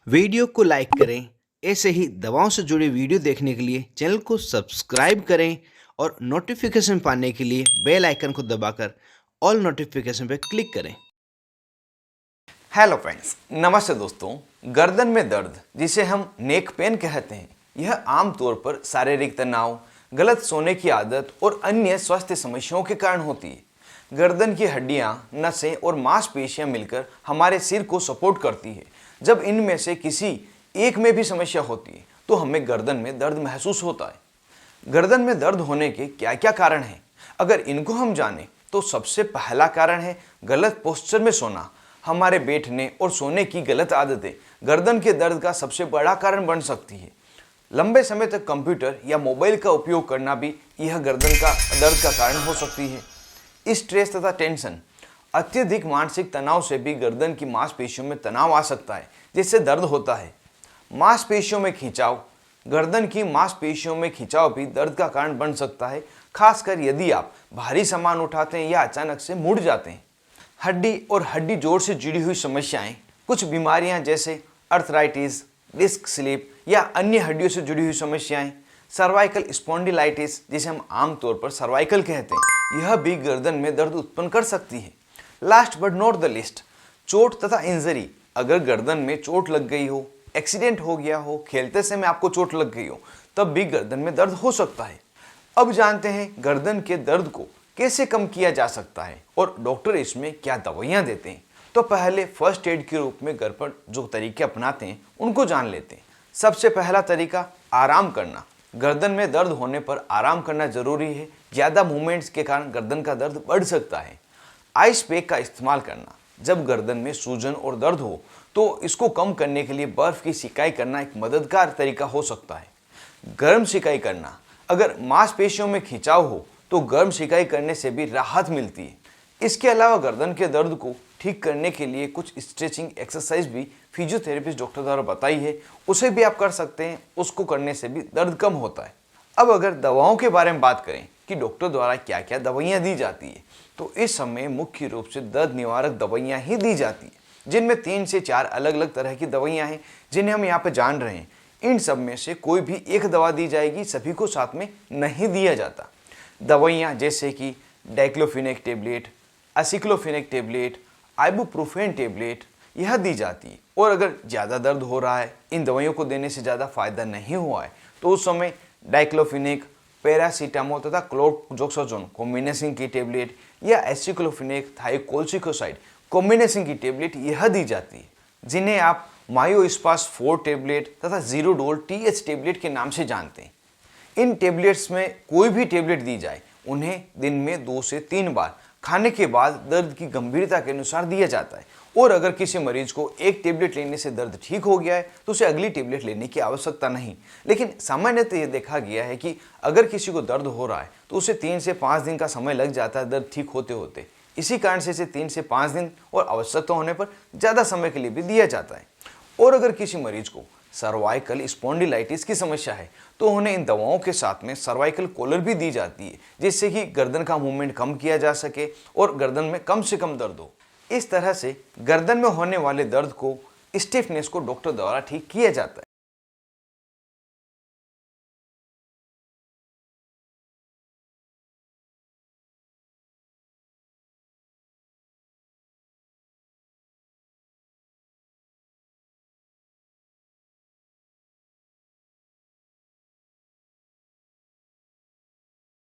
Video को like करें। ऐसे ही दवाओं से जुड़ी वीडियो देखने के लिए चैनल को सब्सक्राइब करें और नोटिफिकेशन पाने के लिए बेल आइकन को दबाकर ऑल नोटिफिकेशन पर क्लिक करें। हेलो फ्रेंड्स, नमस्ते दोस्तों। गर्दन में दर्द, जिसे हम नेक पेन कहते हैं, यह आमतौर पर शारीरिक तनाव, गलत सोने की आदत और अन्य स्वास्थ्य समस्याओं के कारण होती है। गर्दन की हड्डियां, नसें और मांसपेशियां मिलकर हमारे सिर को सपोर्ट करती है। जब इनमें से किसी एक में भी समस्या होती है तो हमें गर्दन में दर्द महसूस होता है। गर्दन में दर्द होने के क्या क्या कारण हैं? अगर इनको हम जानें तो सबसे पहला कारण है गलत पोस्चर में सोना। हमारे बैठने और सोने की गलत आदतें गर्दन के दर्द का सबसे बड़ा कारण बन सकती है। लंबे समय तक कंप्यूटर या मोबाइल का उपयोग करना भी यह गर्दन का दर्द का कारण हो सकती है। स्ट्रेस तथा टेंशन, अत्यधिक मानसिक तनाव से भी गर्दन की मांसपेशियों में तनाव आ सकता है, जिससे दर्द होता है। मांसपेशियों में खिंचाव, गर्दन की मांसपेशियों में खिंचाव भी दर्द का कारण बन सकता है, खासकर यदि आप भारी सामान उठाते हैं या अचानक से मुड़ जाते हैं। हड्डी और हड्डी जोड़ से जुड़ी हुई समस्याएं, कुछ बीमारियां जैसे अर्थराइटिस, डिस्क स्लिप या अन्य हड्डियों से जुड़ी हुई समस्याएं, सर्वाइकल स्पॉन्डिलाइटिस, जिसे हम आमतौर पर सर्वाइकल कहते हैं, यह भी गर्दन में दर्द उत्पन्न कर सकती है। Last but not the list, चोट तथा इंजरी। अगर गर्दन में चोट लग गई हो, एक्सीडेंट हो गया हो, खेलते समय आपको चोट लग गई हो, तब भी गर्दन में दर्द हो सकता है। अब जानते हैं गर्दन के दर्द को कैसे कम किया जा सकता है और डॉक्टर इसमें क्या दवाइयाँ देते हैं। तो पहले फर्स्ट एड के रूप में घर पर जो तरीके अपनाते हैं उनको जान लेते हैं। सबसे पहला तरीका, आराम करना। गर्दन में दर्द होने पर आराम करना जरूरी है। ज़्यादा मूवमेंट्स के कारण गर्दन का दर्द बढ़ सकता है। आइस पैक का इस्तेमाल करना, जब गर्दन में सूजन और दर्द हो तो इसको कम करने के लिए बर्फ की सिकाई करना एक मददगार तरीका हो सकता है। गर्म सिकाई करना, अगर मांसपेशियों में खिंचाव हो तो गर्म सिकाई करने से भी राहत मिलती है। इसके अलावा गर्दन के दर्द को ठीक करने के लिए कुछ स्ट्रेचिंग एक्सरसाइज भी फिजियोथेरेपिस्ट डॉक्टर द्वारा बताई है, उसे भी आप कर सकते हैं। उसको करने से भी दर्द कम होता है। अब अगर दवाओं के बारे में बात करें कि डॉक्टर द्वारा क्या क्या दवाइयाँ दी जाती है, तो इस समय मुख्य रूप से दर्द निवारक दवाइयाँ ही दी जाती है, जिनमें 3 से 4 अलग अलग तरह की दवाइयाँ हैं जिन्हें हम यहाँ पे जान रहे हैं। इन सब में से कोई भी एक दवा दी जाएगी, सभी को साथ में नहीं दिया जाता। दवाइयाँ जैसे कि diclofenac tablet, aceclofenac tablet, ibuprofen tablet, यह दी जाती है। और अगर ज़्यादा दर्द हो रहा है, इन दवाइयों को देने से ज़्यादा फायदा नहीं हुआ है, तो उस समय डाइक्लोफिनेक, पैरासीटामोल तथा क्लोरोक्साजोन कॉम्बिनेशन की टेबलेट या एसिक्लोफिनेक थायोकोल्सिकोसाइड कॉम्बिनेशन की टेबलेट यह दी जाती है, जिन्हें आप मायोस्पास 4 टेबलेट तथा जीरोडोल TH टेबलेट के नाम से जानते हैं। इन टेबलेट्स में कोई भी टेबलेट दी जाए, उन्हें दिन में 2 से 3 बार खाने के बाद दर्द की गंभीरता के अनुसार दिया जाता है। और अगर किसी मरीज को एक टेबलेट लेने से दर्द ठीक हो गया है तो उसे अगली टेबलेट लेने की आवश्यकता नहीं। लेकिन सामान्यतः यह देखा गया है कि अगर किसी को दर्द हो रहा है तो उसे 3 से 5 दिन का समय लग जाता है दर्द ठीक होते होते। इसी कारण से इसे 3 से 5 दिन और आवश्यकता होने पर ज़्यादा समय के लिए भी दिया जाता है। और अगर किसी मरीज को सर्वाइकल स्पॉन्डिलाइटिस की समस्या है तो उन्हें इन दवाओं के साथ में सर्वाइकल कॉलर भी दी जाती है, जिससे कि गर्दन का मूवमेंट कम किया जा सके और गर्दन में कम से कम दर्द हो। इस तरह से गर्दन में होने वाले दर्द को, स्टिफनेस को डॉक्टर द्वारा ठीक किया जाता है।